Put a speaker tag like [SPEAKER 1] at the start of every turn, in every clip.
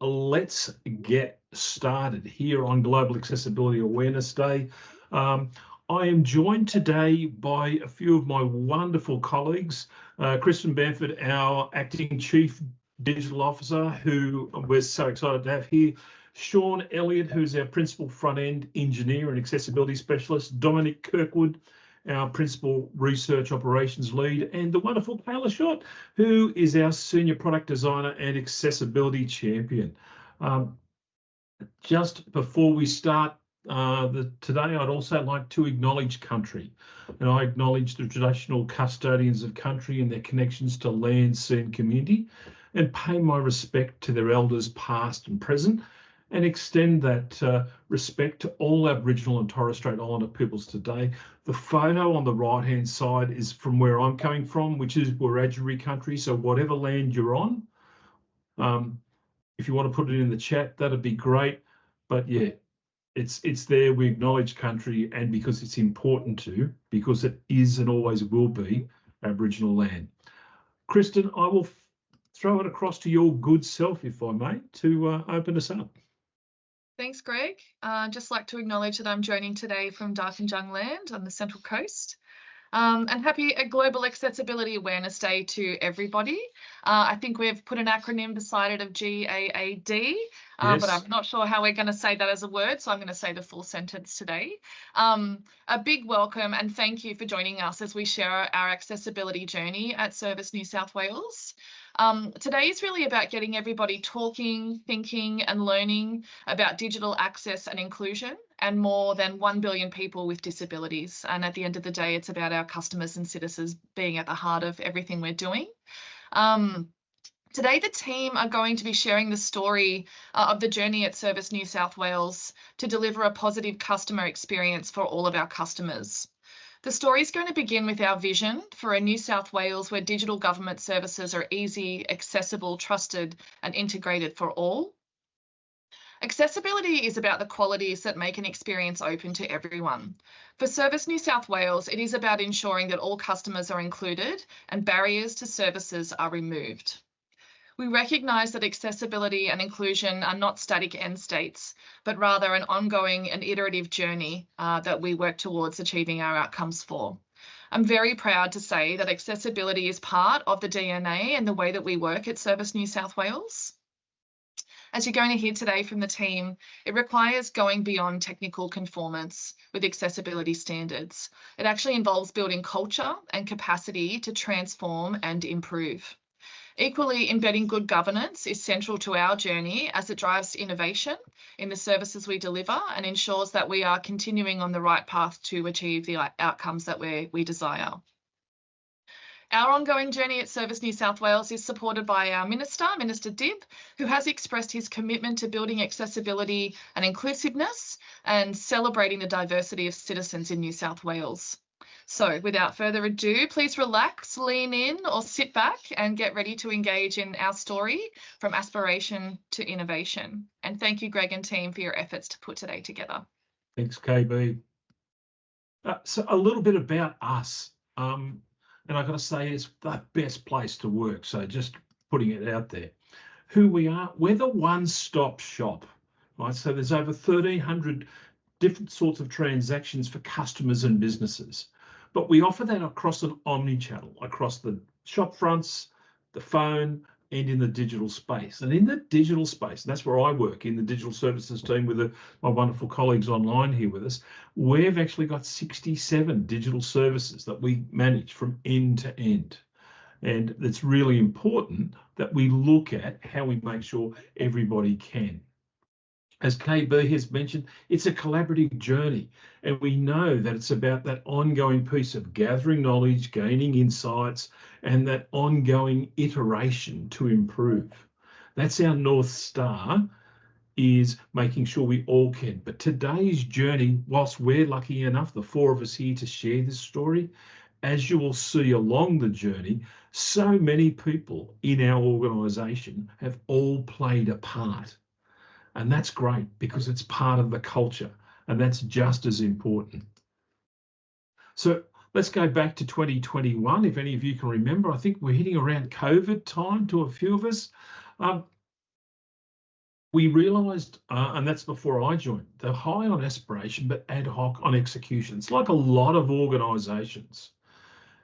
[SPEAKER 1] let's get started here on Global Accessibility Awareness Day. I am joined today by a few of my wonderful colleagues. Kristen Bamford, our Acting Chief Digital Officer, who we're so excited to have here. Sean Elliott, who's our Principal Front-End Engineer and Accessibility Specialist. Dominic Kirkwood, our Principal Research Operations Lead, and the wonderful Kayla Schott, who is our Senior Product Designer and Accessibility Champion. Just before we start today, I'd also like to acknowledge country, and I acknowledge the traditional custodians of country and their connections to land, sea and community, and pay my respect to their elders past and present, and extend that respect to all Aboriginal and Torres Strait Islander peoples today. The photo on the right-hand side is from where I'm coming from, which is Wiradjuri country. So whatever land you're on, if you want to put it in the chat, that'd be great. But yeah, it's there. We acknowledge country, and because it's important to, because it is and always will be Aboriginal land. Kristen, I will throw it across to your good self, if I may, to open us up.
[SPEAKER 2] Thanks, Greg. Just like to acknowledge that I'm joining today from Darkinjung land on the Central Coast. And happy Global Accessibility Awareness Day to everybody. I think we've put an acronym beside it of GAAD, yes. But I'm not sure how we're going to say that as a word, so I'm going to say the full sentence today. A big welcome and thank you for joining us as we share our accessibility journey at Service New South Wales. Today is really about getting everybody talking, thinking and learning about digital access and inclusion and more than 1 billion people with disabilities. And at the end of the day, it's about our customers and citizens being at the heart of everything we're doing. Today, the team are going to be sharing the story of the journey at Service New South Wales to deliver a positive customer experience for all of our customers. The story is going to begin with our vision for a New South Wales where digital government services are easy, accessible, trusted and integrated for all. Accessibility is about the qualities that make an experience open to everyone. For Service New South Wales, it is about ensuring that all customers are included and barriers to services are removed. We recognise that accessibility and inclusion are not static end states, but rather an ongoing and iterative journey that we work towards achieving our outcomes for. I'm very proud to say that accessibility is part of the DNA and the way that we work at Service New South Wales. As you're going to hear today from the team, it requires going beyond technical conformance with accessibility standards. It actually involves building culture and capacity to transform and improve. Equally, embedding good governance is central to our journey as it drives innovation in the services we deliver and ensures that we are continuing on the right path to achieve the outcomes that we desire. Our ongoing journey at Service New South Wales is supported by our Minister, Minister Dibb, who has expressed his commitment to building accessibility and inclusiveness and celebrating the diversity of citizens in New South Wales. So without further ado, please relax, lean in or sit back and get ready to engage in our story from aspiration to innovation. And thank you, Greg and team, for your efforts to put today together.
[SPEAKER 1] Thanks, KB. So a little bit about us. And I've got to say it's the best place to work. So just putting it out there. Who we are, we're the one-stop shop, right? So there's over 1,300 different sorts of transactions for customers and businesses. But we offer that across an omni-channel, across the shop fronts, the phone, and in the digital space. And in the digital space, that's where I work, in the digital services team with my wonderful colleagues online here with us, we've actually got 67 digital services that we manage from end to end. And it's really important that we look at how we make sure everybody can. As KB has mentioned, it's a collaborative journey, and we know that it's about that ongoing piece of gathering knowledge, gaining insights, and that ongoing iteration to improve. That's our North Star, is making sure we all can. But today's journey, whilst we're lucky enough, the four of us here, to share this story, as you will see along the journey, so many people in our organisation have all played a part. And that's great because it's part of the culture, and that's just as important. So let's go back to 2021. If any of you can remember, I think we're hitting around COVID time to a few of us. we realised, and that's before I joined, they're high on aspiration but ad hoc on execution. It's like a lot of organisations.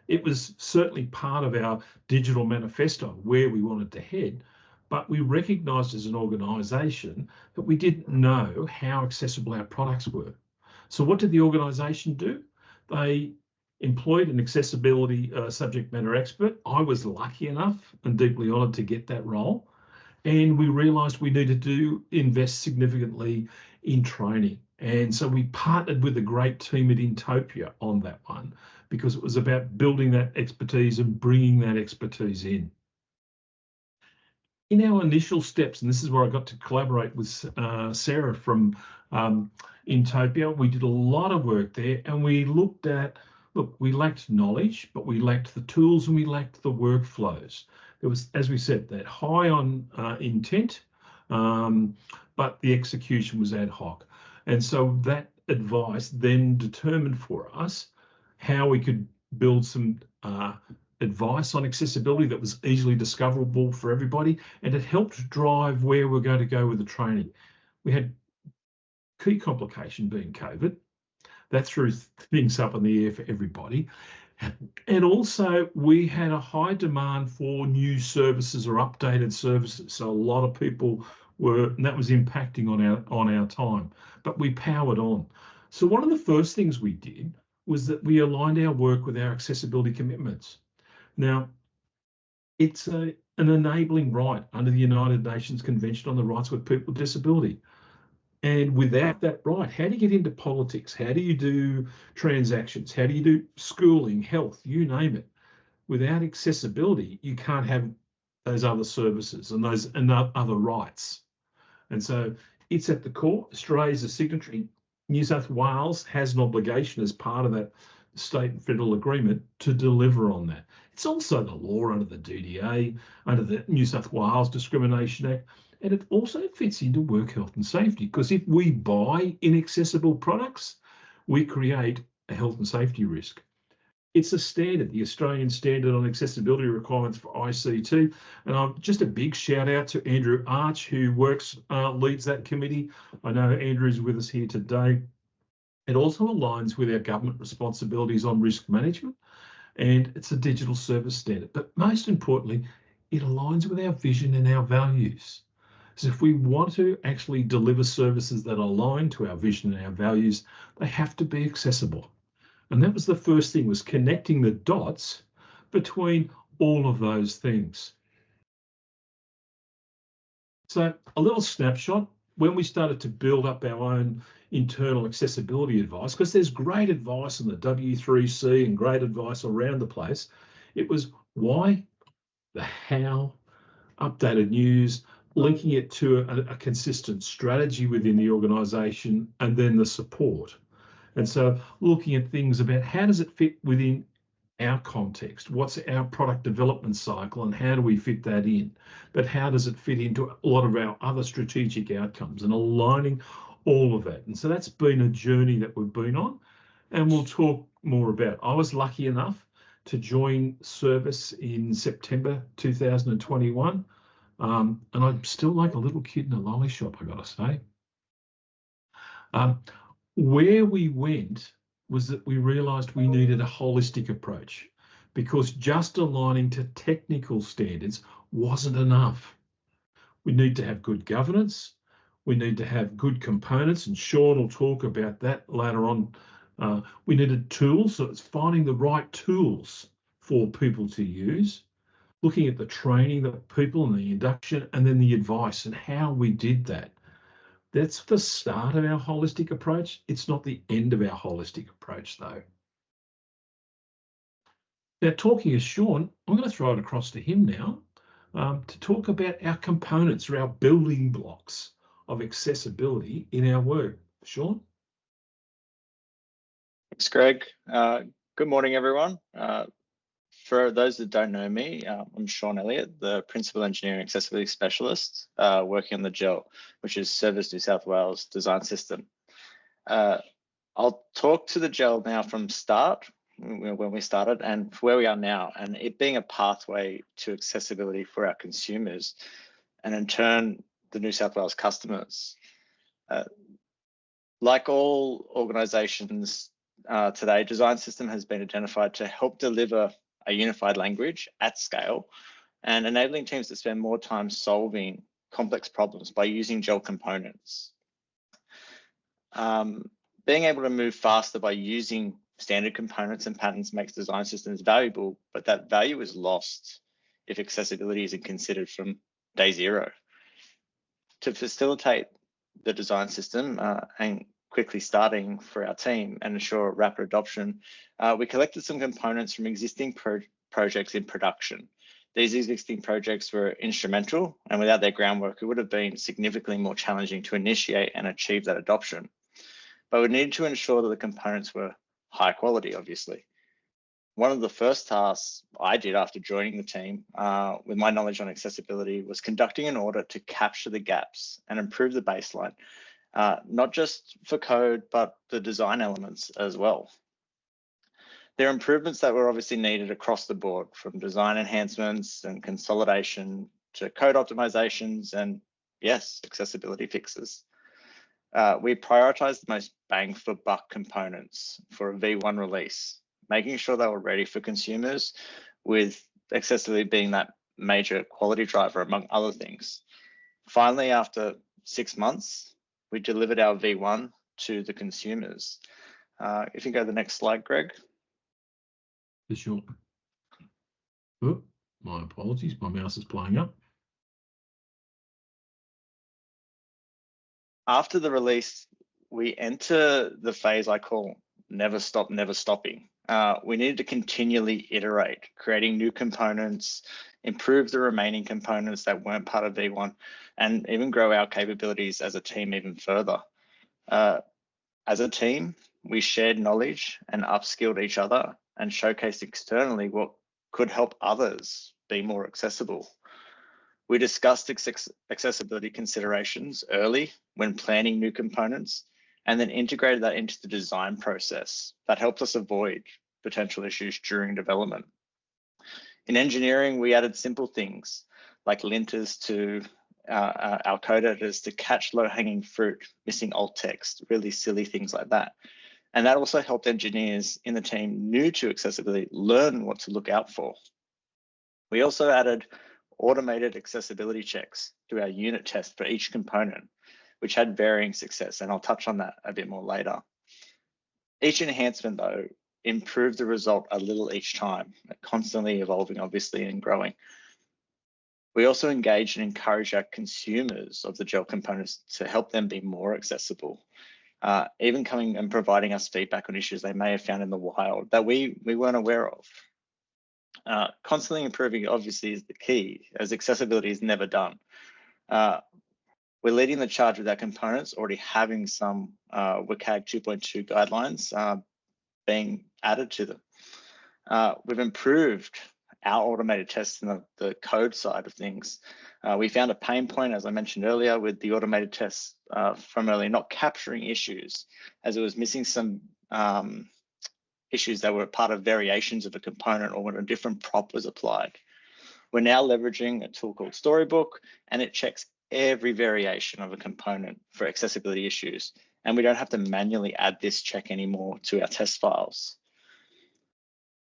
[SPEAKER 1] It was certainly part of our digital manifesto where we wanted to head, but we recognised as an organisation that we didn't know how accessible our products were. So what did the organisation do? They employed an accessibility subject matter expert. I was lucky enough and deeply honoured to get that role. And we realised we needed to invest significantly in training. And so we partnered with a great team at Intopia on that one, because it was about building that expertise and bringing that expertise in. In our initial steps, and this is where I got to collaborate with Sarah from Intopia, we did a lot of work there, and we looked at, look, we lacked knowledge, but we lacked the tools and we lacked the workflows. It was, as we said, that high on intent, but the execution was ad hoc. And so that advice then determined for us how we could build some advice on accessibility that was easily discoverable for everybody, and it helped drive where we're going to go with the training. We had key complication being COVID. That threw things up in the air for everybody. And also we had a high demand for new services or updated services. So a lot of people were, and that was impacting on our time, but we powered on. So one of the first things we did was that we aligned our work with our accessibility commitments. Now, it's an enabling right under the United Nations Convention on the Rights of People with Disability. And without that right, how do you get into politics? How do you do transactions? How do you do schooling, health, you name it? Without accessibility, you can't have those other services and those other rights. And so it's at the core. Australia's a signatory. New South Wales has an obligation as part of that state and federal agreement to deliver on that. It's also the law under the DDA, under the New South Wales Discrimination Act, and it also fits into work health and safety, because if we buy inaccessible products, we create a health and safety risk. It's a standard, the Australian Standard on Accessibility Requirements for ICT. And just a big shout out to Andrew Arch, who leads that committee. I know Andrew's with us here today. It also aligns with our government responsibilities on risk management, and it's a digital service standard. But most importantly, it aligns with our vision and our values. So if we want to actually deliver services that align to our vision and our values, they have to be accessible. And that was the first thing, was connecting the dots between all of those things. So a little snapshot, when we started to build up our own internal accessibility advice, because there's great advice in the W3C and great advice around the place, it was why, the how, updated news, linking it to a consistent strategy within the organisation, and then the support. And so looking at things about how does it fit within our context, what's our product development cycle, and how do we fit that in? But how does it fit into a lot of our other strategic outcomes, and aligning all of that? And so that's been a journey that we've been on, and we'll talk more about. I was lucky enough to join service in September 2021, and I'm still like a little kid in a lolly shop, I gotta say. Where we went was that we realised we needed a holistic approach, because just aligning to technical standards wasn't enough. We need to have good governance. We need to have good components, and Sean will talk about that later on. We needed tools, so it's finding the right tools for people to use, looking at the training that people and the induction, and then the advice and how we did that. That's the start of our holistic approach. It's not the end of our holistic approach, though. Now, talking as Sean, I'm going to throw it across to him now to talk about our components, or our building blocks of accessibility in our work. Sean?
[SPEAKER 3] Thanks, Greg. Good morning, everyone. For those that don't know me, I'm Sean Elliott, the Principal Engineering Accessibility Specialist working on the GEL, which is Service New South Wales Design System. I'll talk to the GEL now from start, when we started, and where we are now, and it being a pathway to accessibility for our consumers, and in turn the New South Wales customers. Like all organisations today, design system has been identified to help deliver a unified language at scale and enabling teams to spend more time solving complex problems by using gel components. Being able to move faster by using standard components and patterns makes design systems valuable, but that value is lost if accessibility isn't considered from day zero. To facilitate the design system and quickly starting for our team and ensure rapid adoption, we collected some components from existing projects in production. These existing projects were instrumental, and without their groundwork, it would have been significantly more challenging to initiate and achieve that adoption. But we needed to ensure that the components were high quality, obviously. One of the first tasks I did after joining the team with my knowledge on accessibility was conducting an audit to capture the gaps and improve the baseline, not just for code, but the design elements as well. There are improvements that were obviously needed across the board, from design enhancements and consolidation to code optimizations and, yes, accessibility fixes. We prioritized the most bang for buck components for a V1 release, making sure they were ready for consumers, with accessibility being that major quality driver, among other things. Finally, after 6 months, we delivered our V1 to the consumers. If you go to the next slide, Greg.
[SPEAKER 1] For sure. Oh, my apologies, my mouse is playing up.
[SPEAKER 3] After the release, we enter the phase I call never stop, never stopping. We needed to continually iterate, creating new components, improve the remaining components that weren't part of V1, and even grow our capabilities as a team even further. As a team, we shared knowledge and upskilled each other and showcased externally what could help others be more accessible. We discussed accessibility considerations early when planning new components, and then integrated that into the design process. That helped us avoid potential issues during development. In engineering, we added simple things like linters to our code editors to catch low-hanging fruit, missing alt text, really silly things like that. And that also helped engineers in the team new to accessibility learn what to look out for. We also added automated accessibility checks to our unit test for each component, which had varying success, and I'll touch on that a bit more later. Each enhancement, though, improved the result a little each time, constantly evolving, obviously, and growing. We also engaged and encouraged our consumers of the gel components to help them be more accessible, even coming and providing us feedback on issues they may have found in the wild that we weren't aware of. Constantly improving, obviously, is the key, as accessibility is never done. We're leading the charge with our components, already having some WCAG 2.2 guidelines being added to them. We've improved our automated tests in the code side of things. We found a pain point, as I mentioned earlier, with the automated tests from earlier not capturing issues, as it was missing some issues that were part of variations of a component or when a different prop was applied. We're now leveraging a tool called Storybook, and it checks every variation of a component for accessibility issues. And we don't have to manually add this check anymore to our test files.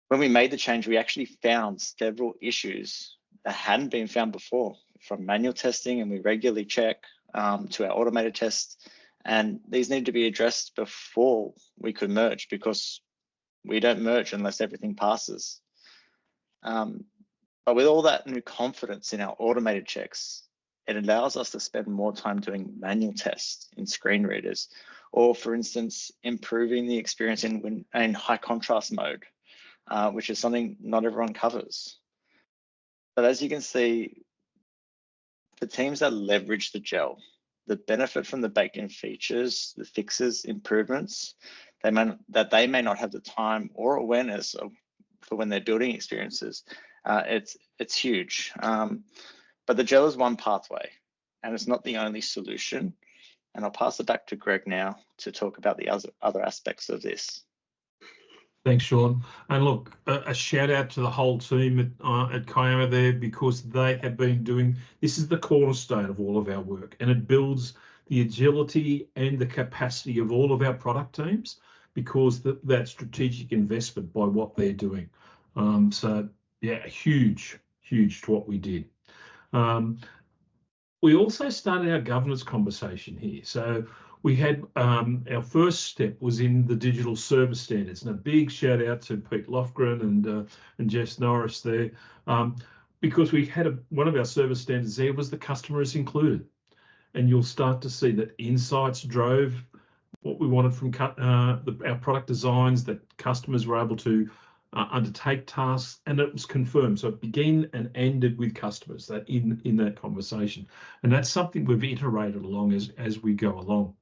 [SPEAKER 3] When we made the change, we actually found several issues that hadn't been found before from manual testing, and we regularly check to our automated tests. And these need to be addressed before we could merge, because we don't merge unless everything passes. But with all that new confidence in our automated checks, it allows us to spend more time doing manual tests in screen readers, or for instance, improving the experience in high contrast mode, which is something not everyone covers. But as you can see, for teams that leverage the gel, the benefit from the baked-in features, the fixes, improvements, that they may not have the time or awareness of for when they're building experiences, it's huge. But the gel is one pathway, and it's not the only solution. And I'll pass it back to Greg now to talk about the other aspects of this.
[SPEAKER 1] Thanks, Sean. And look, a shout out to the whole team at Kiama there, because they have been doing, this is the cornerstone of all of our work, and it builds the agility and the capacity of all of our product teams, because that strategic investment by what they're doing. So yeah, huge to what we did. We also started our governance conversation here. So we had our first step was in the digital service standards, and a big shout out to Pete Lofgren and Jess Norris there, because we had one of our service standards there was the customer is included, and you'll start to see that insights drove what we wanted from our product designs, that customers were able to undertake tasks, and it was confirmed. So it began and ended with customers that in that conversation, and that's something we've iterated along as we go along.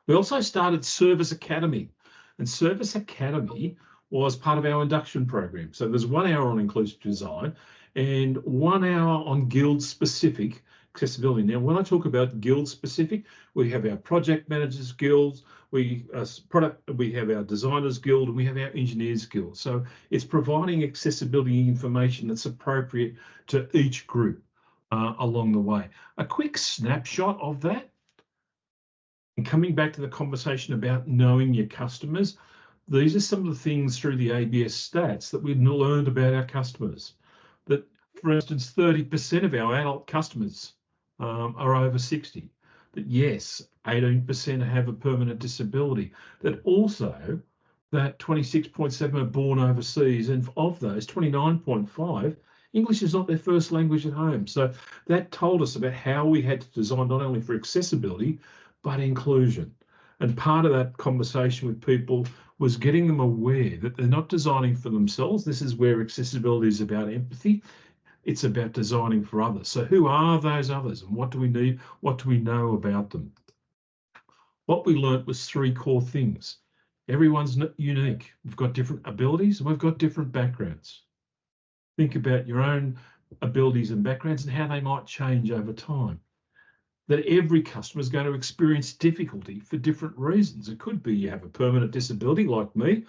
[SPEAKER 1] We also started Service Academy, and Service Academy was part of our induction program. So there's 1 hour on inclusive design and 1 hour on guild specific accessibility. Now, when I talk about guild specific, we have our project managers guilds, we have our designers guild, and we have our engineers guild. So it's providing accessibility information that's appropriate to each group along the way. A quick snapshot of that, and coming back to the conversation about knowing your customers, these are some of the things through the ABS stats that we've learned about our customers. That, for instance, 30% of our adult customers are over 60. That yes, 18% have a permanent disability. That also, that 26.7 are born overseas, and of those, 29.5, English is not their first language at home. So that told us about how we had to design not only for accessibility, but inclusion. And part of that conversation with people was getting them aware that they're not designing for themselves. This is where accessibility is about empathy. It's about designing for others. So who are those others, and what do we need? What do we know about them? What we learnt was 3 core things. Everyone's unique. We've got different abilities and we've got different backgrounds. Think about your own abilities and backgrounds and how they might change over time. That every customer is going to experience difficulty for different reasons. It could be you have a permanent disability like me.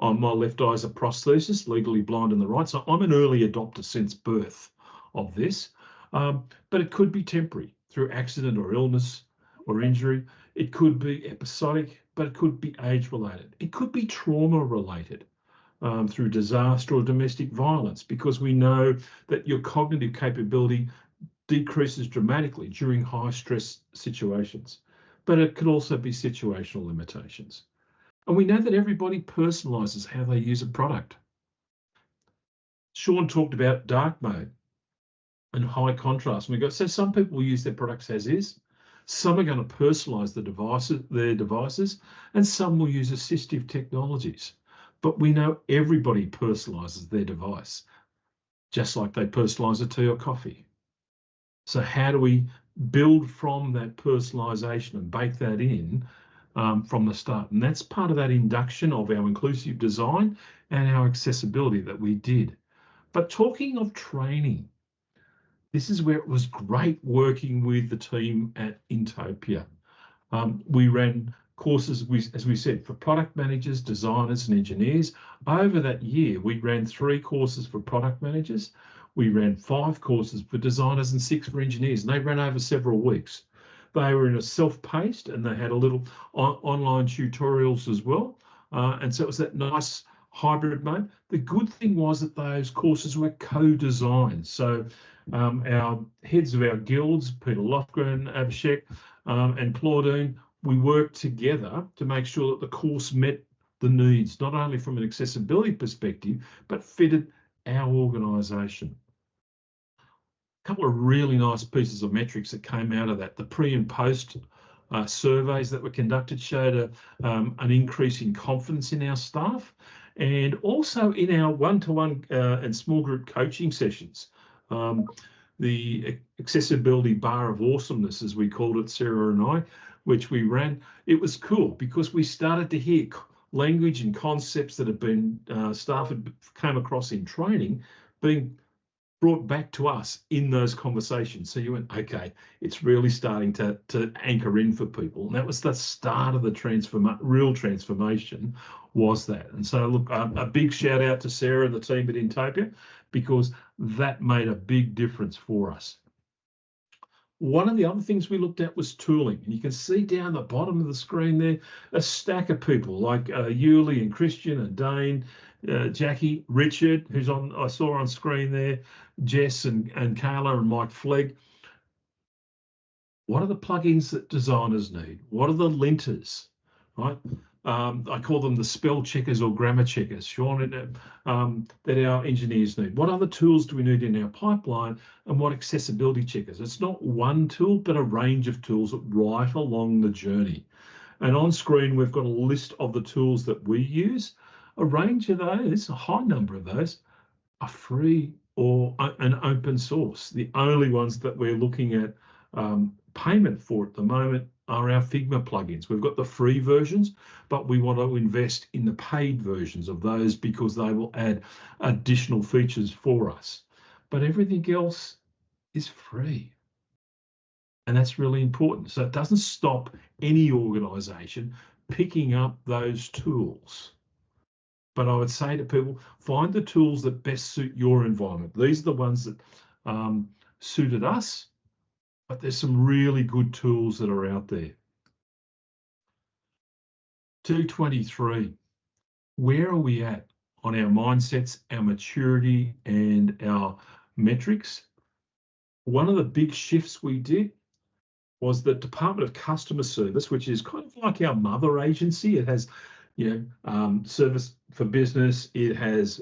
[SPEAKER 1] On my left eye is a prosthesis, legally blind in the right. So I'm an early adopter since birth of this. But it could be temporary through accident or illness or injury. It could be episodic, but it could be age related. It could be trauma related through disaster or domestic violence, because we know that your cognitive capability decreases dramatically during high stress situations, but it could also be situational limitations. And we know that everybody personalizes how they use a product. Sean talked about dark mode and high contrast. And so some people will use their products as is, some are going to personalize their devices, and some will use assistive technologies. But we know everybody personalizes their device, just like they personalize a tea or coffee. So how do we build from that personalisation and bake that in from the start? And that's part of that induction of our inclusive design and our accessibility that we did. But talking of training, this is where it was great working with the team at Intopia. We ran courses, as we said, for product managers, designers and engineers. Over that year, we ran 3 courses for product managers. We ran 5 courses for designers and 6 for engineers, and they ran over several weeks. They were in a self-paced, and they had a little online tutorials as well. And so it was that nice hybrid mode. The good thing was that those courses were co-designed. So our heads of our guilds, Peter Lofgren, Abhishek, and Claudine, we worked together to make sure that the course met the needs, not only from an accessibility perspective, but fitted our organisation. A couple of really nice pieces of metrics that came out of that. The pre and post surveys that were conducted showed an increase in confidence in our staff, and also in our one-to-one and small group coaching sessions. The accessibility bar of awesomeness, as we called it, Sarah and I, which we ran, it was cool because we started to hear language and concepts that have been staff had come across in training being brought back to us in those conversations. So you went, okay, it's really starting to anchor in for people. And that was the start of the real transformation, was that. And so look, a big shout out to Sarah and the team at Intopia, because that made a big difference for us. One of the other things we looked at was tooling. And you can see down the bottom of the screen there, a stack of people like Yuli and Christian and Dane, Jackie, Richard, who's I saw on screen there, Jess and Kayla and Mike Flegg. What are the plugins that designers need? What are the linters, right? I call them the spell checkers or grammar checkers, Sean, that our engineers need. What other tools do we need in our pipeline, and what accessibility checkers? It's not one tool, but a range of tools right along the journey. And on screen, we've got a list of the tools that we use. A range of those, a high number of those, are free or an open source. The only ones that we're looking at payment for at the moment are our Figma plugins. We've got the free versions, but we want to invest in the paid versions of those because they will add additional features for us. But everything else is free. And that's really important. So it doesn't stop any organization picking up those tools. But I would say to people, find the tools that best suit your environment. These are the ones that suited us, but there's some really good tools that are out there. 223, where are we at on our mindsets, our maturity, and our metrics? One of the big shifts we did was the Department of Customer Service, which is kind of like our mother agency. It has, service for business. It has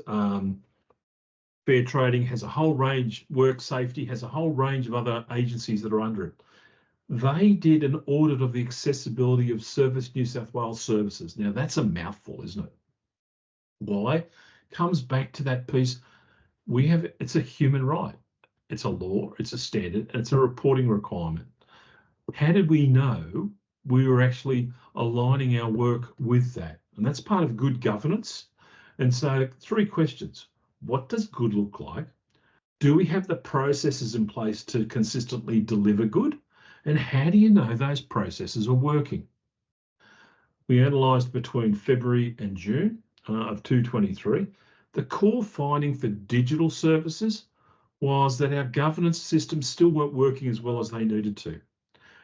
[SPEAKER 1] fair trading, has a whole range, work safety, has a whole range of other agencies that are under it. They did an audit of the accessibility of Service New South Wales services. Now that's a mouthful, isn't it? Why? Comes back to that piece. It's a human right. It's a law, it's a standard, and it's a reporting requirement. How did we know we were actually aligning our work with that? And that's part of good governance. And so 3 questions. What does good look like? Do we have the processes in place to consistently deliver good? And how do you know those processes are working? We analysed between February and June of 2023. The core finding for digital services was that our governance systems still weren't working as well as they needed to,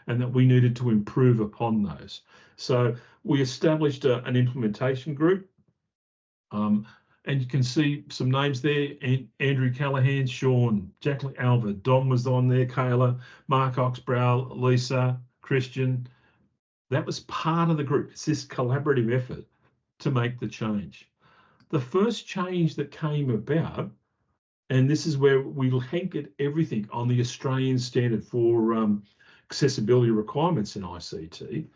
[SPEAKER 1] and that we needed to improve upon those. So we established an implementation group, and you can see some names there: Andrew Callahan, Sean, Jacqueline Alva, Dom was on there, Kayla, Mark Oxbrow, Lisa, Christian. That was part of the group. It's this collaborative effort to make the change. The first change that came about, and this is where we anchored everything on the Australian standard for accessibility requirements in ICT,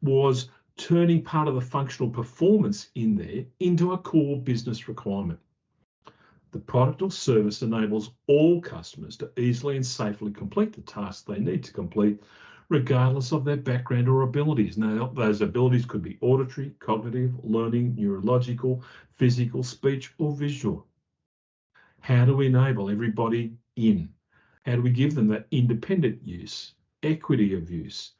[SPEAKER 1] was turning part of the functional performance in there into a core business requirement. The product or service enables all customers to easily and safely complete the tasks they need to complete, regardless of their background or abilities. Now, those abilities could be auditory, cognitive, learning, neurological, physical, speech, or visual. How do we enable everybody in? How do we give them that independent use, equity of use?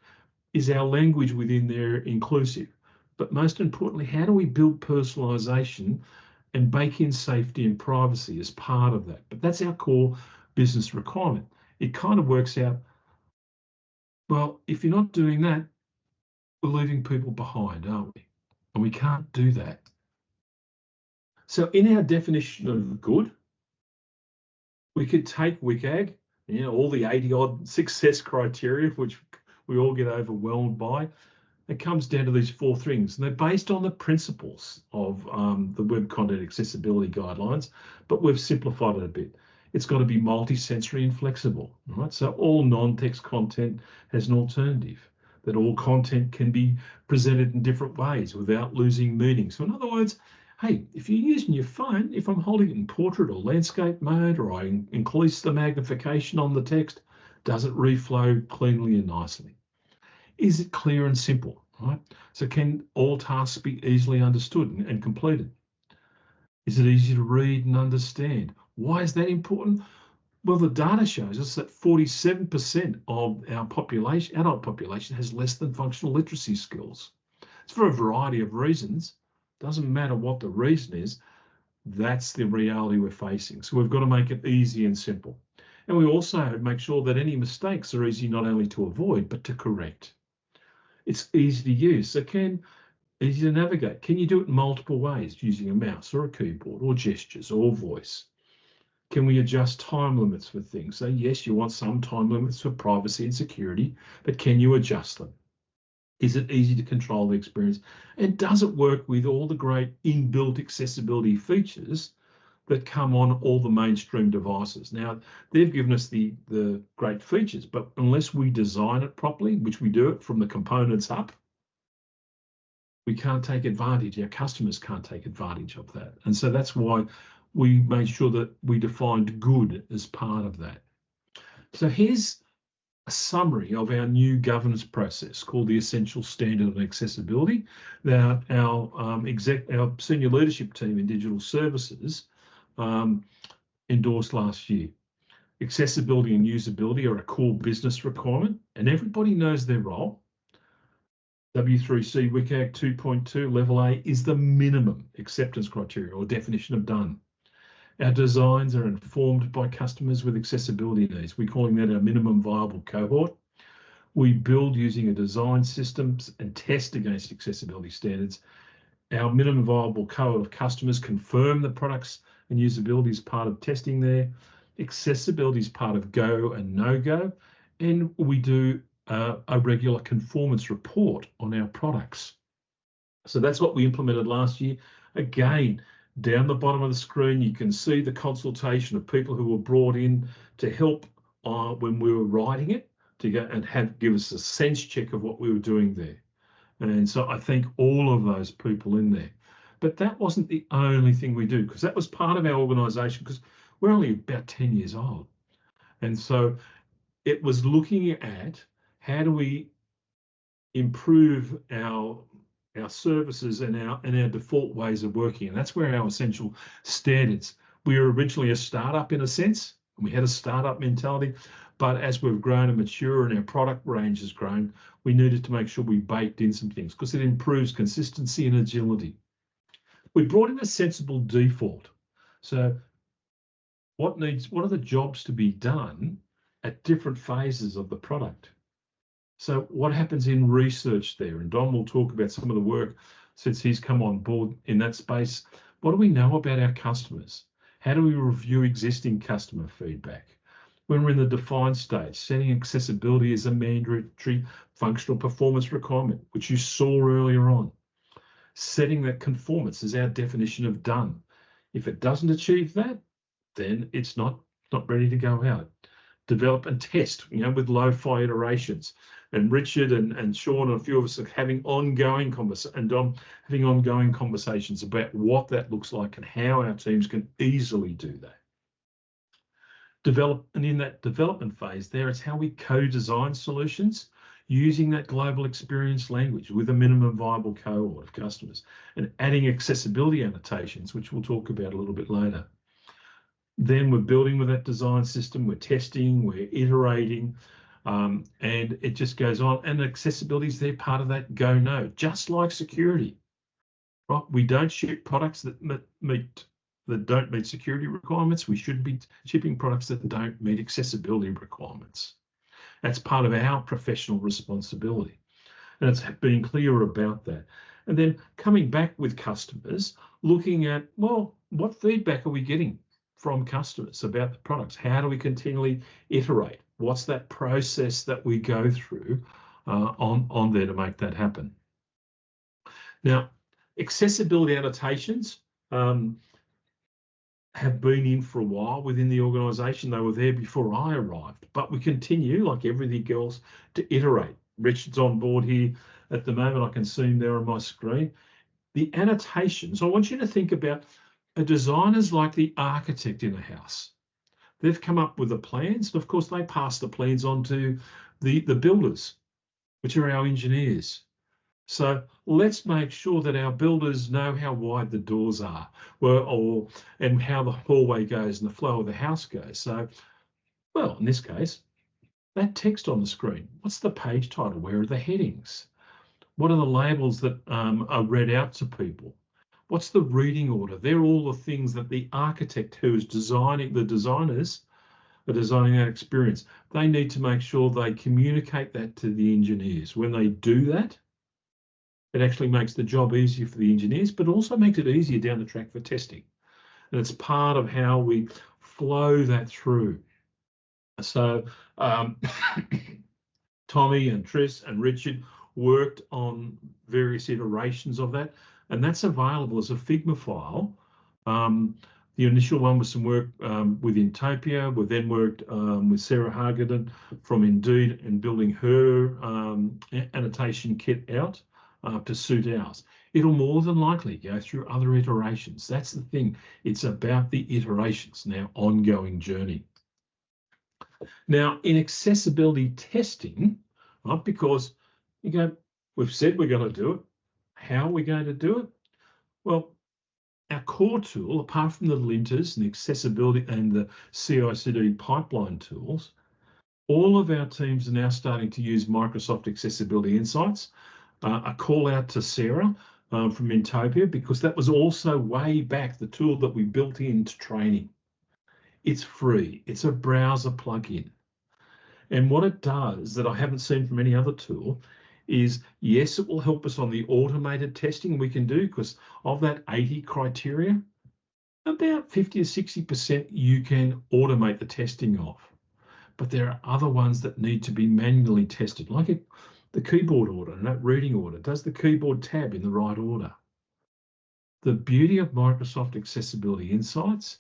[SPEAKER 1] Is our language within there inclusive? But most importantly, how do we build personalisation and bake in safety and privacy as part of that? But that's our core business requirement. It kind of works out, well, if you're not doing that, we're leaving people behind, aren't we? And we can't do that. So in our definition of good, we could take WCAG, all the 80-odd success criteria, which we all get overwhelmed by. It comes down to these 4 things, and they're based on the principles of the Web Content Accessibility Guidelines, but we've simplified it a bit. It's got to be multi-sensory and flexible, right? So all non-text content has an alternative, that all content can be presented in different ways without losing meaning. So in other words, hey, if you're using your phone, if I'm holding it in portrait or landscape mode, or I increase the magnification on the text, does it reflow cleanly and nicely? Is it clear and simple, right? So can all tasks be easily understood and completed? Is it easy to read and understand? Why is that important? Well, the data shows us that 47% of our population, adult population, has less than functional literacy skills. It's for a variety of reasons. Doesn't matter what the reason is, that's the reality we're facing. So we've got to make it easy and simple. And we also make sure that any mistakes are easy not only to avoid, but to correct. It's easy to use, so easy to navigate. Can you do it in multiple ways, using a mouse or a keyboard or gestures or voice? Can we adjust time limits for things? So yes, you want some time limits for privacy and security, but can you adjust them? Is it easy to control the experience? And does it work with all the great inbuilt accessibility features that come on all the mainstream devices? Now, they've given us the great features, but unless we design it properly, which we do it from the components up, we can't take advantage. Our customers can't take advantage of that. And so that's why we made sure that we defined good as part of that. So here's a summary of our new governance process called the Essential Standard on Accessibility that our senior leadership team in digital services endorsed last year. Accessibility and usability are a core business requirement, and everybody knows their role. W3C WCAG 2.2 Level A is the minimum acceptance criteria or definition of done. Our designs are informed by customers with accessibility needs. We're calling that our minimum viable cohort. We build using a design systems and test against accessibility standards. Our minimum viable cohort of customers confirm the products and usability is part of testing there. Accessibility is part of go and no-go. And we do a regular conformance report on our products. So that's what we implemented last year. Again, down the bottom of the screen, you can see the consultation of people who were brought in to help when we were writing it, to go and give us a sense check of what we were doing there. And so I thank all of those people in there. But that wasn't the only thing we do, because that was part of our organisation, because we're only about 10 years old. And so it was looking at how do we improve our services and our default ways of working. And that's where our essential standards. We were originally a startup in a sense, and we had a startup mentality, but as we've grown and mature and our product range has grown, we needed to make sure we baked in some things because it improves consistency and agility. We brought in a sensible default. So what are the jobs to be done at different phases of the product? So what happens in research there? And Don will talk about some of the work since he's come on board in that space. What do we know about our customers? How do we review existing customer feedback? When we're in the define stage, setting accessibility as a mandatory functional performance requirement, which you saw earlier on. Setting that conformance as our definition of done. If it doesn't achieve that, then it's not ready to go out. Develop and test, with low-fi iterations. And Richard and Sean and a few of us are having ongoing conversations about what that looks like and how our teams can easily do that. Develop, and in that development phase there, it's how we co-design solutions using that global experience language with a minimum viable cohort of customers and adding accessibility annotations, which we'll talk about a little bit later. Then we're building with that design system, we're testing, we're iterating, and it just goes on. And accessibility is there, part of that go no, just like security. Right? We don't ship products that don't meet security requirements. We should be shipping products that don't meet accessibility requirements. That's part of our professional responsibility. And it's being clear about that. And then coming back with customers, looking at, well, what feedback are we getting from customers about the products? How do we continually iterate? What's that process that we go through on there to make that happen? Now, accessibility annotations have been in for a while within the organisation. They were there before I arrived, but we continue, like everything else, to iterate. Richard's on board here at the moment. I can see him there on my screen. The annotations, I want you to think about a designer's like the architect in a house. They've come up with the plans, and of course they pass the plans on to the builders, which are our engineers. So let's make sure that our builders know how wide the doors are, and how the hallway goes and the flow of the house goes. So Well, in this case, that text on the screen. What's the page title? Where are the headings? What are the labels that are read out to people? What's the reading order? They're all the things that the architect who is designing, the designers are designing that experience. They need to make sure they communicate that to the engineers. When they do that, it actually makes the job easier for the engineers, but also makes it easier down the track for testing. And it's part of how we flow that through. So Tommy and Tris and Richard worked on various iterations of that, and that's available as a Figma file. The initial one was some work with Intopia. We then worked with Sarah Hargaden from Indeed and building her annotation kit out to suit ours. It'll more than likely go through other iterations. That's the thing. It's about the iterations, now ongoing journey. Now, in accessibility testing, right, because you go, we've said we're going to do it. How are we going to do it? Well, our core tool, apart from the linters and the accessibility and the CI/CD pipeline tools, all of our teams are now starting to use Microsoft Accessibility Insights. A call out to Sarah from Intopia, because that was also way back the tool that we built into training. It's free. It's a browser plugin. And what it does that I haven't seen from any other tool is, yes, it will help us on the automated testing we can do, because of that 80 criteria, about 50 to 60% you can automate the testing of. But there are other ones that need to be manually tested, like the keyboard order and that reading order. Does the keyboard tab in the right order? The beauty of Microsoft Accessibility Insights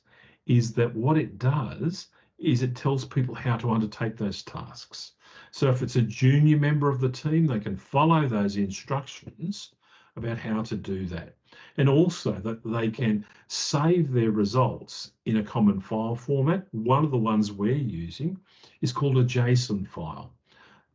[SPEAKER 1] is that what it does is it tells people how to undertake those tasks. So if it's a junior member of the team, they can follow those instructions about how to do that. And also that they can save their results in a common file format. One of the ones we're using is called a JSON file,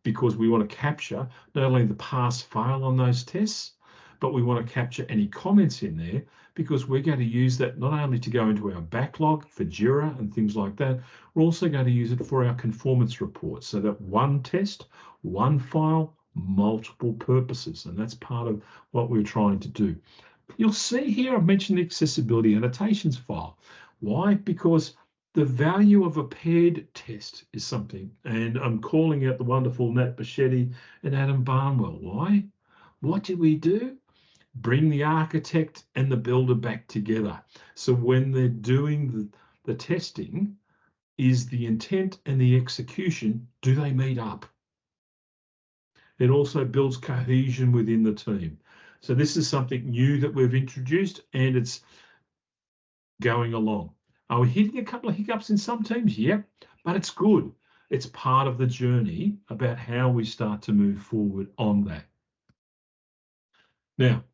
[SPEAKER 1] because we want to capture not only the pass fail on those tests, but we want to capture any comments in there, because we're going to use that not only to go into our backlog for Jira and things like that, we're also going to use it for our conformance reports, so that one test, one file, multiple purposes. And that's part of what we're trying to do. You'll see here I've mentioned the accessibility annotations file. Why? Because the value of a paired test is something, and I'm calling out the wonderful Nat Bichetti and Adam Barnwell. Why? What did we do? Bring the architect and the builder back together. So when they're doing the testing, is the intent and the execution, do they meet up? It also builds cohesion within the team. So this is something new that we've introduced, and it's going along. Are we hitting a couple of hiccups in some teams? Yep, but it's good. It's part of the journey about how we start to move forward on that. Now,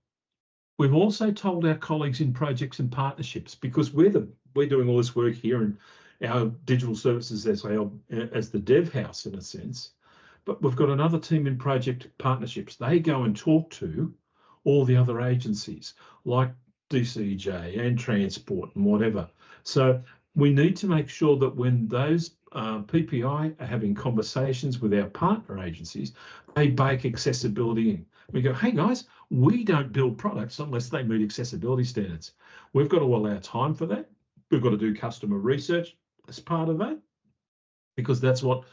[SPEAKER 1] we've also told our colleagues in projects and partnerships, because we're doing all this work here in our digital services as the dev house in a sense, but we've got another team in project partnerships. They go and talk to all the other agencies like DCJ and transport and whatever. So we need to make sure that when those PPI are having conversations with our partner agencies, they bake accessibility in. We go, hey guys, we don't build products unless they meet accessibility standards. We've got to allow time for that. We've got to do customer research as part of that, because that's what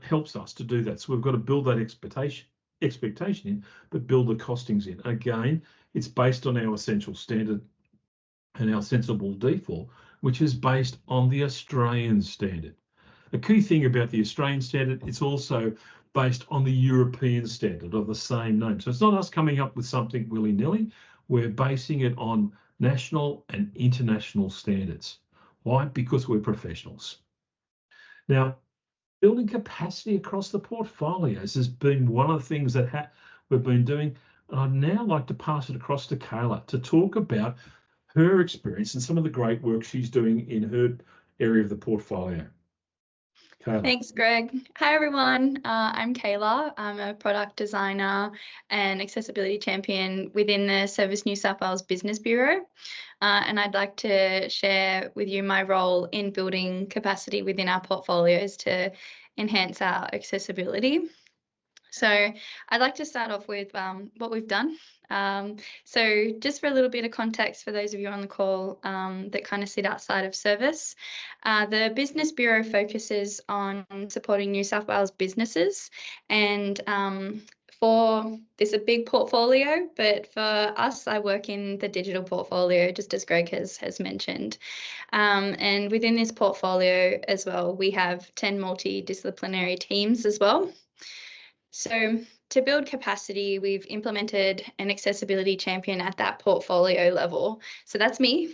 [SPEAKER 1] helps us to do that. So we've got to build that expectation in, but build the costings in. Again, it's based on our essential standard and our sensible default, which is based on the Australian standard. A key thing about the Australian standard, it's also based on the European standard of the same name. So it's not us coming up with something willy-nilly. We're basing it on national and international standards. Why? Because we're professionals. Now, building capacity across the portfolios has been one of the things that we've been doing. And I'd now like to pass it across to Kayla to talk about her experience and some of the great work she's doing in her area of the portfolio. Kayla.
[SPEAKER 4] Thanks, Greg. Hi, everyone. I'm Kayla. I'm a product designer and accessibility champion within the Service New South Wales Business Bureau. And I'd like to share with you my role in building capacity within our portfolios to enhance our accessibility. So I'd like to start off with what we've done. So just for a little bit of context for those of you on the call that kind of sit outside of service, the Business Bureau focuses on supporting New South Wales businesses, and for this a big portfolio, but for us, I work in the digital portfolio, just as Greg has mentioned. And within this portfolio as well, we have 10 multidisciplinary teams as well. So to build capacity, we've implemented an accessibility champion at that portfolio level. So that's me.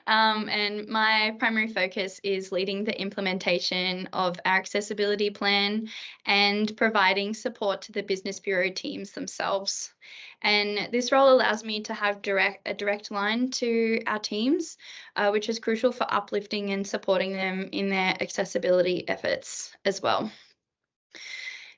[SPEAKER 4] And my primary focus is leading the implementation of our accessibility plan and providing support to the Business Bureau teams themselves. And this role allows me to have a direct line to our teams, which is crucial for uplifting and supporting them in their accessibility efforts as well.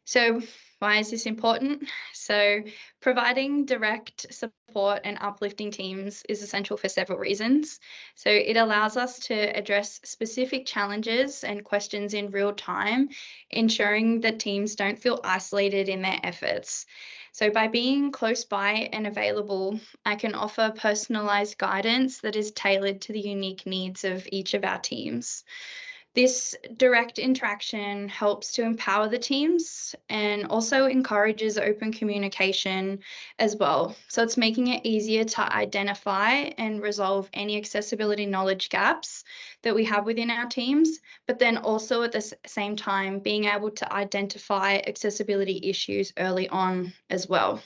[SPEAKER 4] So why is this important? So providing direct support and uplifting teams is essential for several reasons. So it allows us to address specific challenges and questions in real time, ensuring that teams don't feel isolated in their efforts. So by being close by and available, I can offer personalized guidance that is tailored to the unique needs of each of our teams. This direct interaction helps to empower the teams and also encourages open communication as well. So it's making it easier to identify and resolve any accessibility knowledge gaps that we have within our teams, but then also at the same time being able to identify accessibility issues early on as well.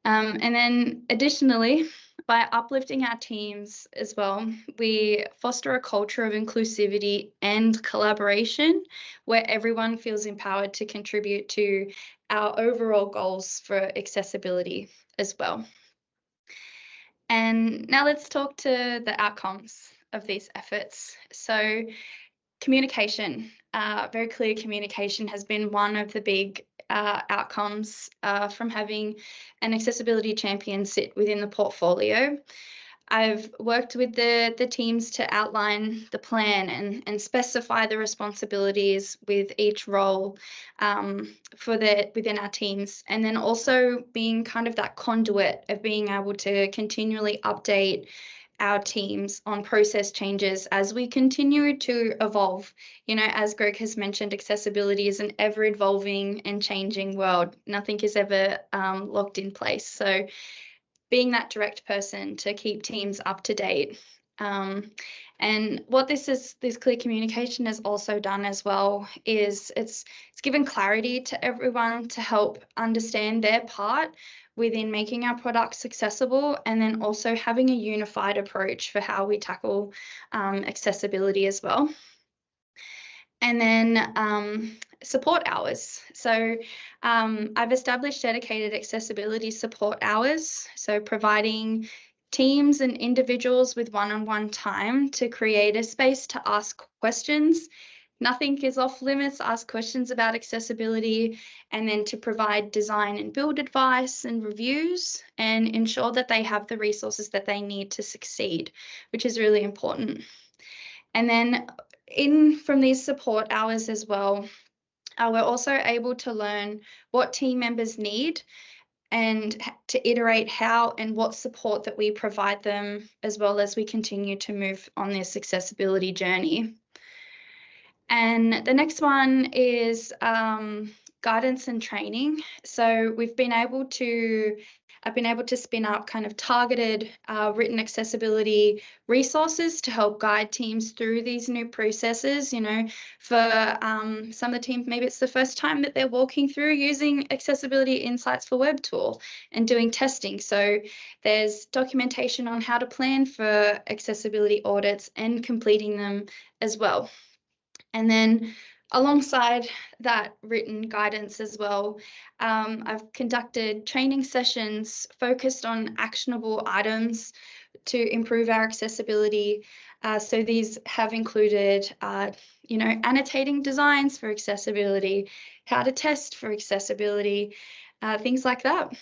[SPEAKER 4] And then additionally, by uplifting our teams as well, we foster a culture of inclusivity and collaboration where everyone feels empowered to contribute to our overall goals for accessibility as well. And now let's talk to the outcomes of these efforts. So communication, very clear communication has been one of the big outcomes from having an accessibility champion sit within the portfolio. I've worked with the teams to outline the plan and specify the responsibilities with each role within our teams, and then also being kind of that conduit of being able to continually update our teams on process changes as we continue to evolve. You know, as Greg has mentioned, accessibility is an ever evolving and changing world. Nothing is ever locked in place. So being that direct person to keep teams up to date. And what this clear communication has also done as well is it's given clarity to everyone to help understand their part within making our products accessible, and then also having a unified approach for how we tackle accessibility as well. And then support hours. So I've established dedicated accessibility support hours, so providing teams and individuals with one-on-one time to create a space to ask questions. Nothing is off limits. Ask questions about accessibility, and then to provide design and build advice and reviews, and ensure that they have the resources that they need to succeed, which is really important. And then from these support hours as well, we're also able to learn what team members need and to iterate how and what support that we provide them, as well as we continue to move on this accessibility journey. And the next one is guidance and training. So I've been able to spin up kind of targeted written accessibility resources to help guide teams through these new processes. You know, for some of the teams, maybe it's the first time that they're walking through using Accessibility Insights for Web tool and doing testing. So there's documentation on how to plan for accessibility audits and completing them as well. And then alongside that written guidance as well, I've conducted training sessions focused on actionable items to improve our accessibility. So these have included, annotating designs for accessibility, how to test for accessibility, things like that.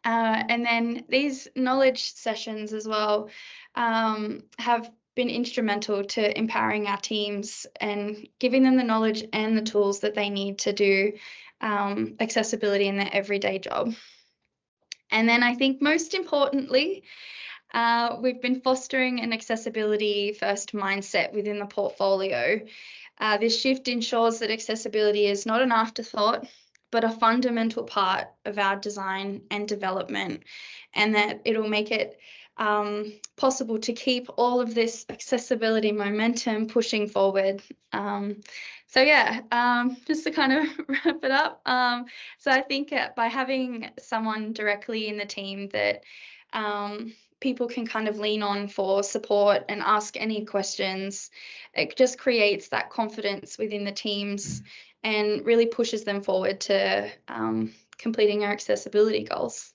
[SPEAKER 4] And then these knowledge sessions as well have been instrumental to empowering our teams and giving them the knowledge and the tools that they need to do accessibility in their everyday job. And then I think most importantly, we've been fostering an accessibility first mindset within the portfolio. This shift ensures that accessibility is not an afterthought, but a fundamental part of our design and development, and that it'll make it possible to keep all of this accessibility momentum pushing forward. Just to kind of wrap it up. So I think by having someone directly in the team that people can kind of lean on for support and ask any questions, it just creates that confidence within the teams and really pushes them forward to completing our accessibility goals.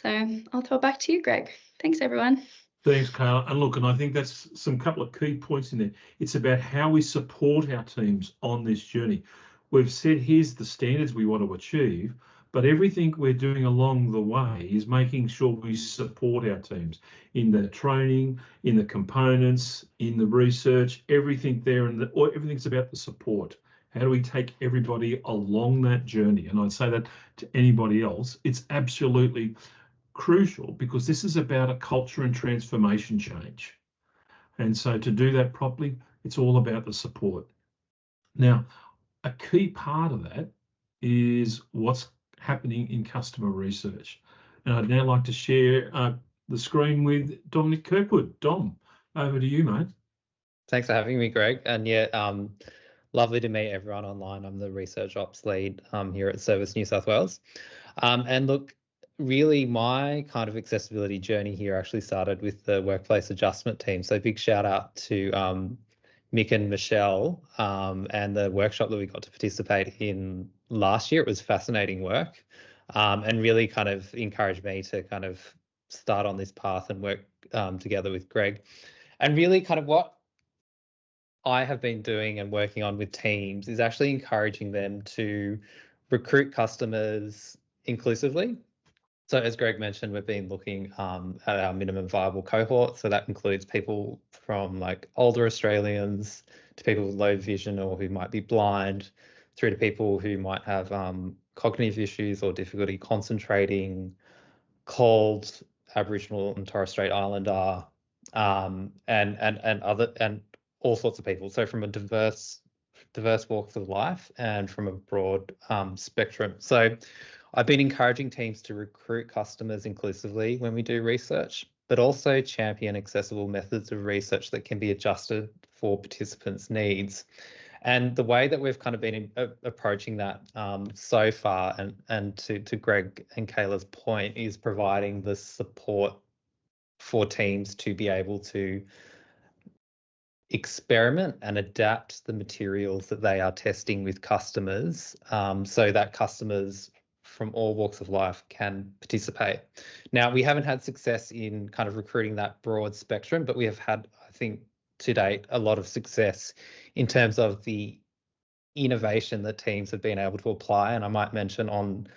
[SPEAKER 4] So I'll throw it back to you, Greg. Thanks, everyone.
[SPEAKER 1] Thanks, Kayla. And look, and I think that's some couple of key points in there. It's about how we support our teams on this journey. We've said, here's the standards we want to achieve, but everything we're doing along the way is making sure we support our teams in the training, in the components, in the research, everything there, and everything's about the support. How do we take everybody along that journey? And I'd say that to anybody else, it's absolutely crucial, because this is about a culture and transformation change. And so to do that properly, it's all about the support. Now, a key part of that is what's happening in customer research. And I'd now like to share the screen with Dominic Kirkwood. Dom, over to you, mate.
[SPEAKER 5] Thanks for having me, Greg. And yeah, lovely to meet everyone online. I'm the research ops lead here at Service New South Wales. And look, really my kind of accessibility journey here actually started with the workplace adjustment team. So big shout out to Mick and Michelle and the workshop that we got to participate in last year. It was fascinating work and really kind of encouraged me to kind of start on this path and work together with Greg. And really kind of what I have been doing and working on with teams is actually encouraging them to recruit customers inclusively. So as Greg mentioned, we've been looking at our minimum viable cohort. So that includes people from like older Australians to people with low vision or who might be blind, through to people who might have cognitive issues or difficulty concentrating, cold, Aboriginal and Torres Strait Islander, and all sorts of people. So from a diverse walks of life and from a broad spectrum. So I've been encouraging teams to recruit customers inclusively when we do research, but also champion accessible methods of research that can be adjusted for participants' needs. And the way that we've kind of been approaching that so far, and to Greg and Kayla's point, is providing the support for teams to be able to experiment and adapt the materials that they are testing with customers so that customers from all walks of life can participate. Now, we haven't had success in kind of recruiting that broad spectrum, but we have had, I think, to date, a lot of success in terms of the innovation that teams have been able to apply. And I might mention on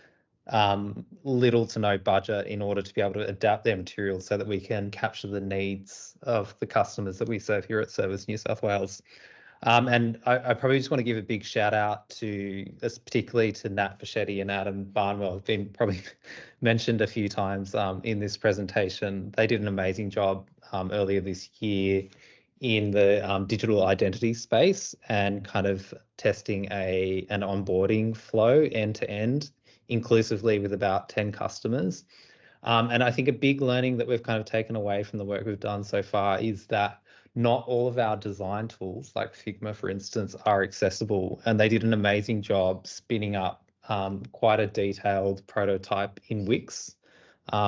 [SPEAKER 5] little to no budget in order to be able to adapt their materials so that we can capture the needs of the customers that we serve here at Service New South Wales. And I probably just want to give a big shout out to, particularly to Nat Fischetti and Adam Barnwell, who've been probably mentioned a few times in this presentation. They did an amazing job earlier this year in the digital identity space and kind of testing an onboarding flow end to end, inclusively with about 10 customers. And I think a big learning that we've kind of taken away from the work we've done so far is that not all of our design tools, like Figma, for instance, are accessible. And they did an amazing job spinning up quite a detailed prototype in Wix,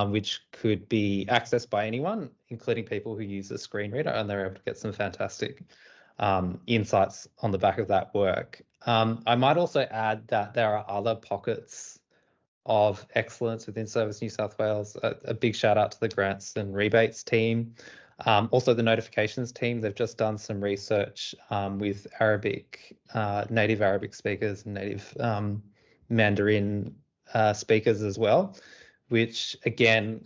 [SPEAKER 5] which could be accessed by anyone, including people who use a screen reader, and they're able to get some fantastic insights on the back of that work. I might also add that there are other pockets of excellence within Service New South Wales. A big shout out to the grants and rebates team. Also, the notifications team, they've just done some research with Arabic, native Arabic speakers and native Mandarin speakers as well, which again,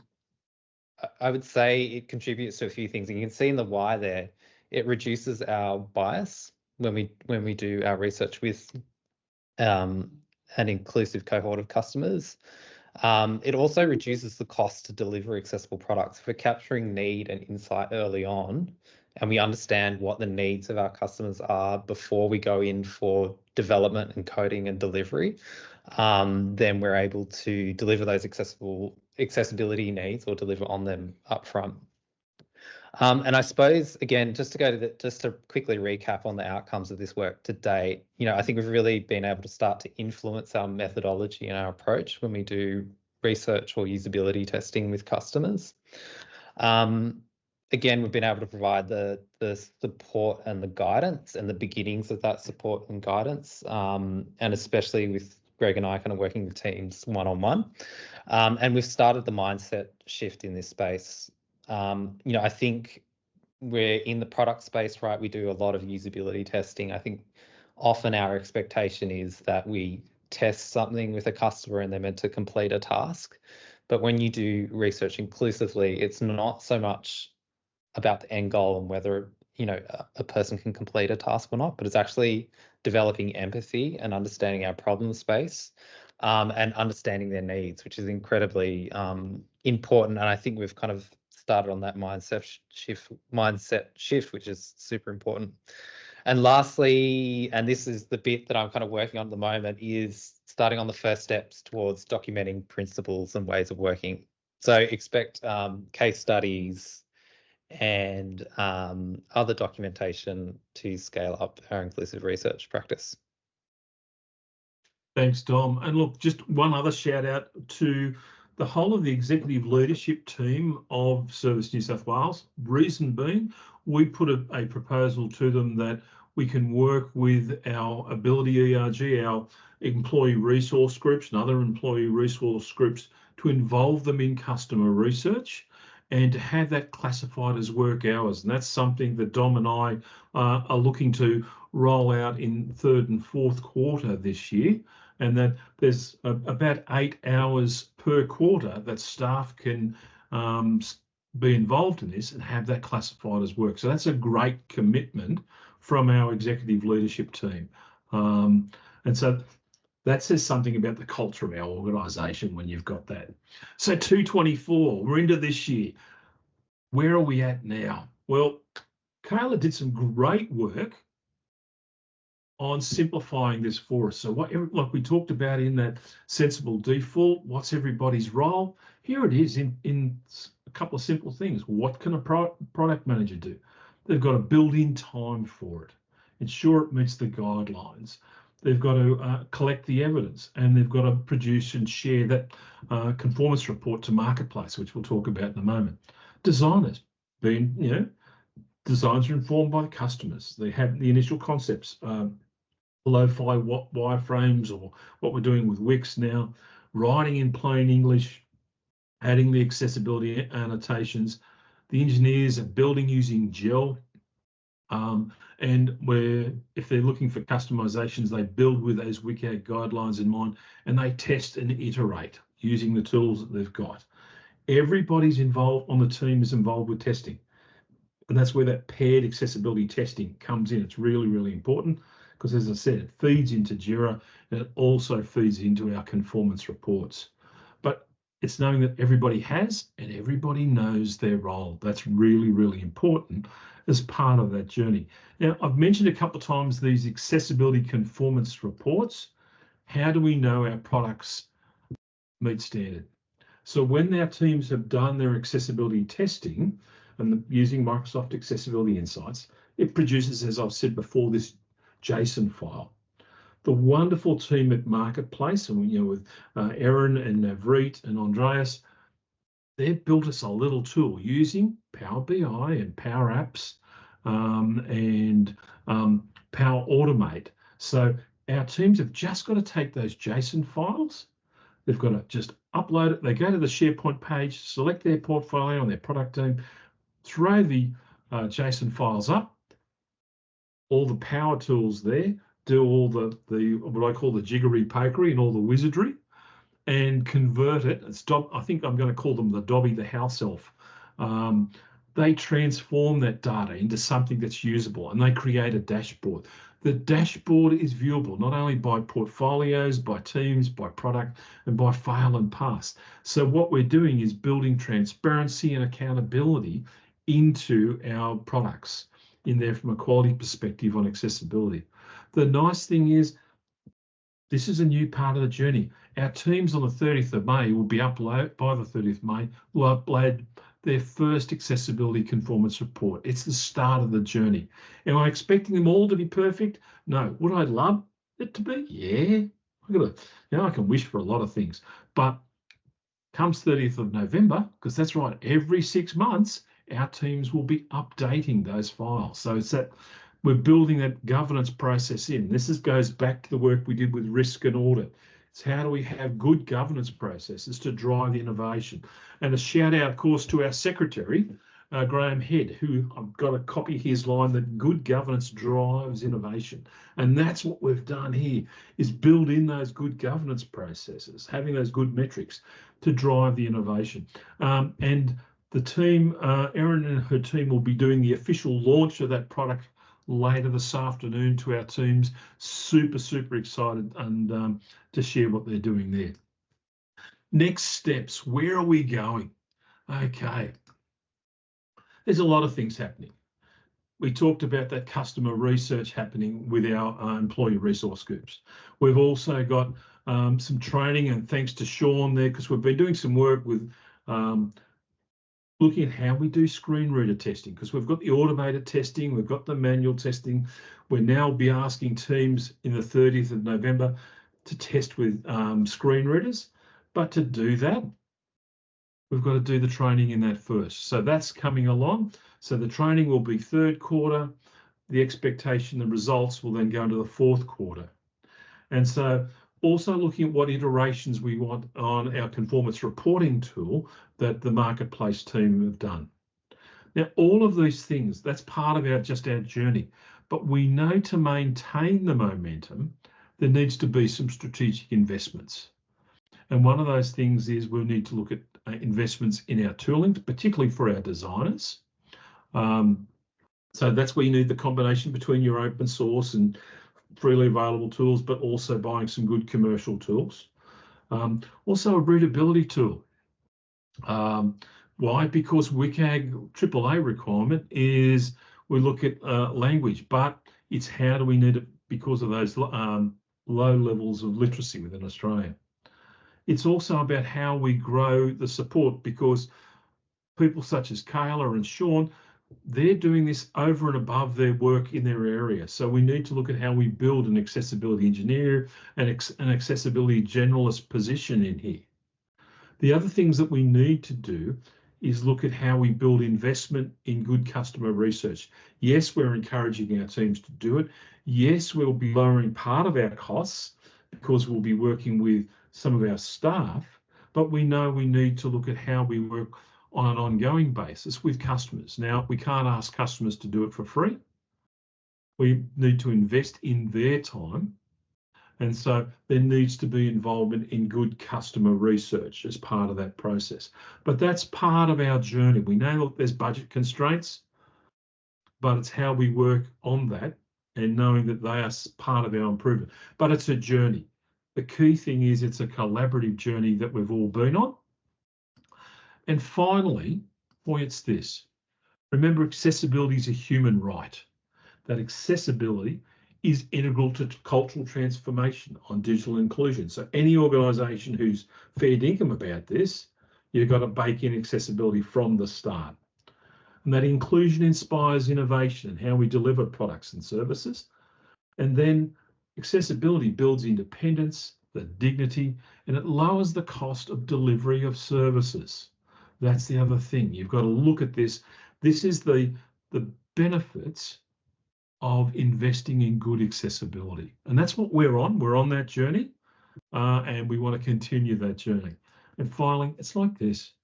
[SPEAKER 5] I would say it contributes to a few things. And you can see in the why there, it reduces our bias when we do our research with an inclusive cohort of customers. It also reduces the cost to deliver accessible products. If we're capturing need and insight early on, and we understand what the needs of our customers are before we go in for development and coding and delivery, then we're able to deliver those accessibility needs or deliver on them upfront. And I suppose, again, just to quickly recap on the outcomes of this work to date, I think we've really been able to start to influence our methodology and our approach when we do research or usability testing with customers. Again, we've been able to provide the support and the guidance and the beginnings of that support and guidance, and especially with Greg and I kind of working with teams one-on-one. And we've started the mindset shift in this space. I think we're in the product space, right? We do a lot of usability testing. I think often our expectation is that we test something with a customer and they're meant to complete a task. But when you do research inclusively, it's not so much about the end goal and whether a person can complete a task or not, but it's actually developing empathy and understanding our problem space and understanding their needs, which is incredibly important. And I think we've kind of started on that mindset shift, which is super important. And lastly, and this is the bit that I'm kind of working on at the moment, is starting on the first steps towards documenting principles and ways of working. So expect case studies and other documentation to scale up our inclusive research practice.
[SPEAKER 1] Thanks, Dom. And look, just one other shout out to the whole of the executive leadership team of Service New South Wales. Reason being, we put a proposal to them that we can work with our Ability ERG, our employee resource groups and other employee resource groups to involve them in customer research and to have that classified as work hours. And that's something that Dom and I are looking to roll out in third and fourth quarter this year. And that there's about 8 hours per quarter that staff can be involved in this and have that classified as work. So that's a great commitment from our executive leadership team. And so that says something about the culture of our organisation when you've got that. So 224, we're into this year. Where are we at now? Well, Kayla did some great work on simplifying this for us. So like we talked about in that sensible default, what's everybody's role? Here it is in a couple of simple things. What can a product manager do? They've got to build in time for it, ensure it meets the guidelines. They've got to collect the evidence, and they've got to produce and share that conformance report to Marketplace, which we'll talk about in a moment. Designers, designs are informed by the customers. They have the initial concepts, lo-fi wireframes, or what we're doing with Wix now, writing in plain English, adding the accessibility annotations. The engineers are building using Gel. And if they're looking for customizations, they build with those WCAG guidelines in mind, and they test and iterate using the tools that they've got. Everybody's involved on the team is involved with testing. And that's where that paired accessibility testing comes in. It's really, really important because, as I said, it feeds into JIRA and it also feeds into our conformance reports. But it's knowing that everybody has and everybody knows their role. That's really, really important as part of that journey. Now, I've mentioned a couple of times these accessibility conformance reports. How do we know our products meet standard? So when our teams have done their accessibility testing and using Microsoft Accessibility Insights, it produces, as I've said before, this JSON file. The wonderful team at Marketplace, and with Erin and Navreet and Andreas, they've built us a little tool using Power BI and Power Apps and Power Automate. So our teams have just got to take those JSON files. They've got to just upload it. They go to the SharePoint page, select their portfolio and their product team, throw the JSON files up, all the power tools there, do all the what I call the jiggery pokery and all the wizardry, and convert it. I think I'm going to call them the Dobby the house elf. They transform that data into something that's usable, and they create a dashboard. The dashboard is viewable not only by portfolios, by teams, by product, and by fail and pass. So what we're doing is building transparency and accountability into our products in there from a quality perspective on accessibility. The nice thing is, this is a new part of the journey. Our teams on the 30th of May will be uploaded, by the 30th of May, will upload their first accessibility conformance report. It's the start of the journey. Am I expecting them all to be perfect? No. Would I love it to be? Yeah. I can wish for a lot of things. But comes 30th of November, because that's right, every 6 months, our teams will be updating those files. So it's that we're building that governance process in. This goes back to the work we did with risk and audit. It's how do we have good governance processes to drive the innovation. And a shout out, of course, to our secretary, Graham Head, who I've got to copy his line that good governance drives innovation. And that's what we've done here, is build in those good governance processes, having those good metrics to drive the innovation. And the team, Erin and her team will be doing the official launch of that product later this afternoon to our teams. Super, super excited and to share what they're doing there. Next steps, where are we going? Okay. There's a lot of things happening. We talked about that customer research happening with our employee resource groups. We've also got some training, and thanks to Sean there, because we've been doing some work with looking at how we do screen reader testing, because we've got the automated testing, we've got the manual testing. We'll now be asking teams in the 30th of November to test with screen readers. But to do that, we've got to do the training in that first. So that's coming along. So the training will be 3rd quarter. The expectation, the results will then go into the 4th quarter. And so also looking at what iterations we want on our conformance reporting tool that the marketplace team have done. Now, all of these things, that's part of just our journey, but we know to maintain the momentum, there needs to be some strategic investments. And one of those things is we need to look at investments in our tooling, particularly for our designers. So that's where you need the combination between your open source and freely available tools, but also buying some good commercial tools. Also a readability tool. Why? Because WCAG AAA requirement is we look at language, but it's how do we need it because of those low levels of literacy within Australia. It's also about how we grow the support, because people such as Kayla and Sean, they're doing this over and above their work in their area. So we need to look at how we build an accessibility engineer and an accessibility generalist position in here. The other things that we need to do is look at how we build investment in good customer research. Yes, we're encouraging our teams to do it. Yes, we'll be lowering part of our costs because we'll be working with some of our staff, but we know we need to look at how we work on an ongoing basis with customers. Now, we can't ask customers to do it for free. We need to invest in their time. And so there needs to be involvement in good customer research as part of that process. But that's part of our journey. We know that there's budget constraints, but it's how we work on that and knowing that they are part of our improvement. But it's a journey. The key thing is it's a collaborative journey that we've all been on. And finally, boy, it's this. Remember, accessibility is a human right. That accessibility is integral to cultural transformation on digital inclusion. So any organisation who's fair dinkum about this, you've got to bake in accessibility from the start. And that inclusion inspires innovation and how we deliver products and services. And then accessibility builds independence, the dignity, and it lowers the cost of delivery of services. That's the other thing. You've got to look at this. This is the benefits of investing in good accessibility. And that's what we're on. We're on that journey, and we want to continue that journey. And finally, it's like this.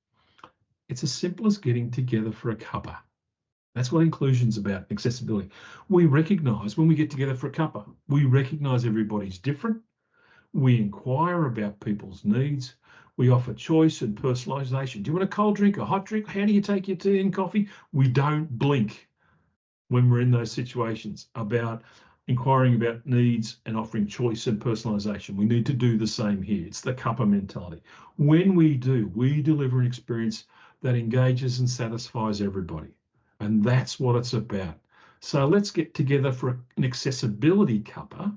[SPEAKER 1] It's as simple as getting together for a cuppa. That's what inclusion's about, accessibility. We recognise when we get together for a cuppa, we recognise everybody's different. We inquire about people's needs. We offer choice and personalisation. Do you want a cold drink, a hot drink? How do you take your tea and coffee? We don't blink when we're in those situations about inquiring about needs and offering choice and personalisation. We need to do the same here. It's the cuppa mentality. When we do, we deliver an experience that engages and satisfies everybody. And that's what it's about. So let's get together for an accessibility cuppa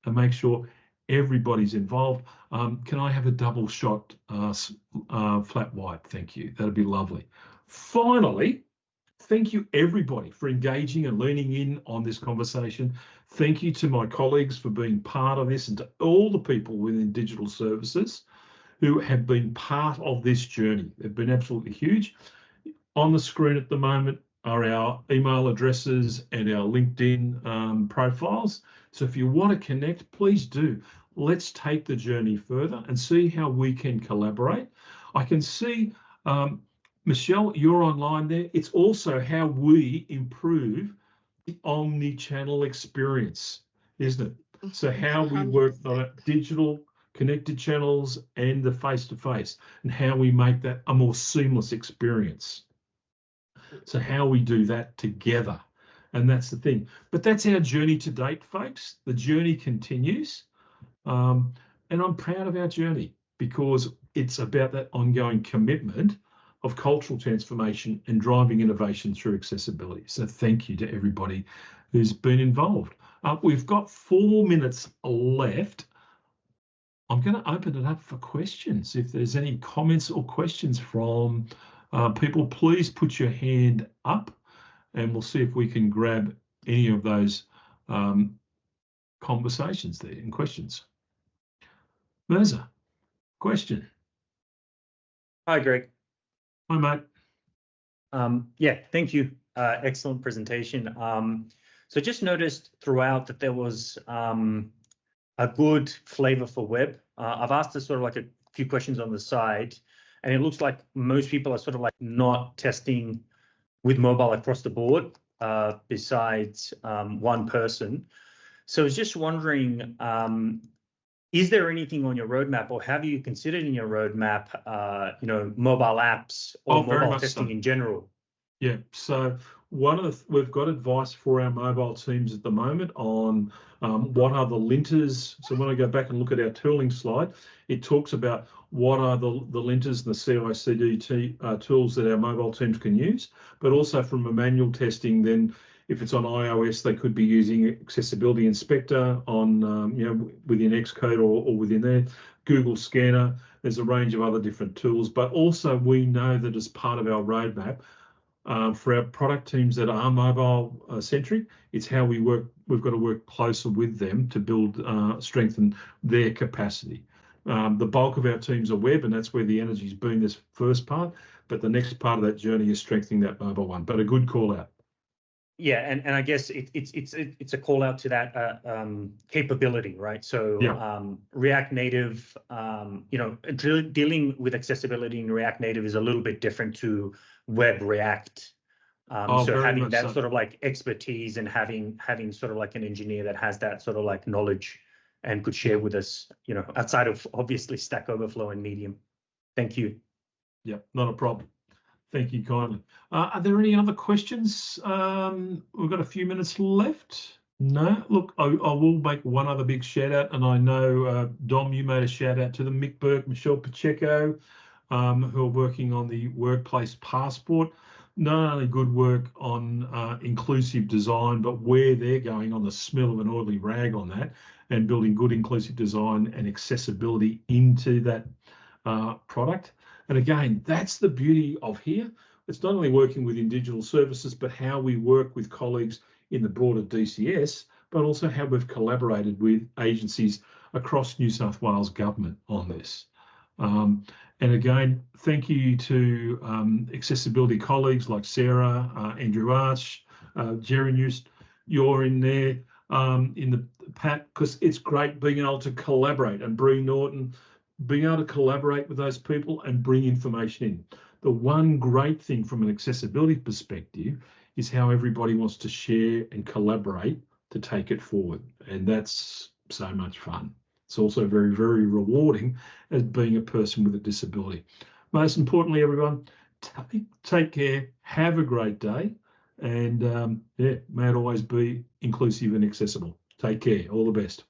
[SPEAKER 1] and make sure everybody's involved. Can I have a double shot flat white? Thank you. That'd be lovely. Finally, thank you everybody for engaging and leaning in on this conversation. Thank you to my colleagues for being part of this and to all the people within digital services who have been part of this journey. They've been absolutely huge. On the screen at the moment are our email addresses and our LinkedIn profiles. So if you want to connect, please do. Let's take the journey further and see how we can collaborate. I can see, Michelle, you're online there. It's also how we improve the omni-channel experience, isn't it? So how we work on digital connected channels and the face-to-face and how we make that a more seamless experience. So how we do that together. And that's the thing. But that's our journey to date, folks. The journey continues. And I'm proud of our journey because it's about that ongoing commitment of cultural transformation and driving innovation through accessibility. So thank you to everybody who's been involved. We've got 4 minutes left. I'm going to open it up for questions. If there's any comments or questions from people, please put your hand up and we'll see if we can grab any of those conversations there and questions. Mirza, question.
[SPEAKER 6] Hi, Greg.
[SPEAKER 1] Hi, mate.
[SPEAKER 6] Yeah, thank you. Excellent presentation. So just noticed throughout that there was a good flavor for web. I've asked us sort of like a few questions on the side, and it looks like most people are sort of like not testing with mobile across the board, besides one person. So I was just wondering, is there anything on your roadmap, or have you considered in your roadmap, mobile apps or mobile testing in general?
[SPEAKER 1] Yeah, so we've got advice for our mobile teams at the moment on what are the linters. So when I go back and look at our tooling slide, it talks about what are the linters and the CI/CD tools that our mobile teams can use, but also from a manual testing, then if it's on iOS, they could be using Accessibility Inspector on, within Xcode or within there, Google Scanner. There's a range of other different tools, but also we know that as part of our roadmap, for our product teams that are mobile centric, it's how we work. We've got to work closer with them to build, strengthen their capacity. The bulk of our teams are web, and that's where the energy's been this first part. But the next part of that journey is strengthening that mobile one. But a good call out.
[SPEAKER 6] Yeah, and I guess it's a call out to that capability, right? So
[SPEAKER 1] yeah.
[SPEAKER 6] React Native, dealing with accessibility in React Native is a little bit different to Web React. So having that sort of like expertise and having sort of like an engineer that has that sort of like knowledge and could share with us, outside of obviously Stack Overflow and Medium. Thank you.
[SPEAKER 1] Yeah, not a problem. Thank you kindly. Are there any other questions? We've got a few minutes left. No, look, I will make one other big shout out, and I know Dom, you made a shout out to the Mick Burke, Michelle Pacheco, who are working on the Workplace Passport. Not only good work on inclusive design, but where they're going on the smell of an oily rag on that, and building good inclusive design and accessibility into that product. And again, that's the beauty of here. It's not only working within digital services, but how we work with colleagues in the broader DCS, but also how we've collaborated with agencies across New South Wales government on this. And again, thank you to accessibility colleagues like Sarah, Andrew Arch, Jerry Newst, you're in there, in the Pat, because it's great being able to collaborate, and Bree Norton, being able to collaborate with those people and bring information in. The one great thing from an accessibility perspective is how everybody wants to share and collaborate to take it forward. And that's so much fun. It's also very, very rewarding as being a person with a disability. Most importantly, everyone, take care, have a great day, and yeah, may it always be inclusive and accessible. Take care, all the best.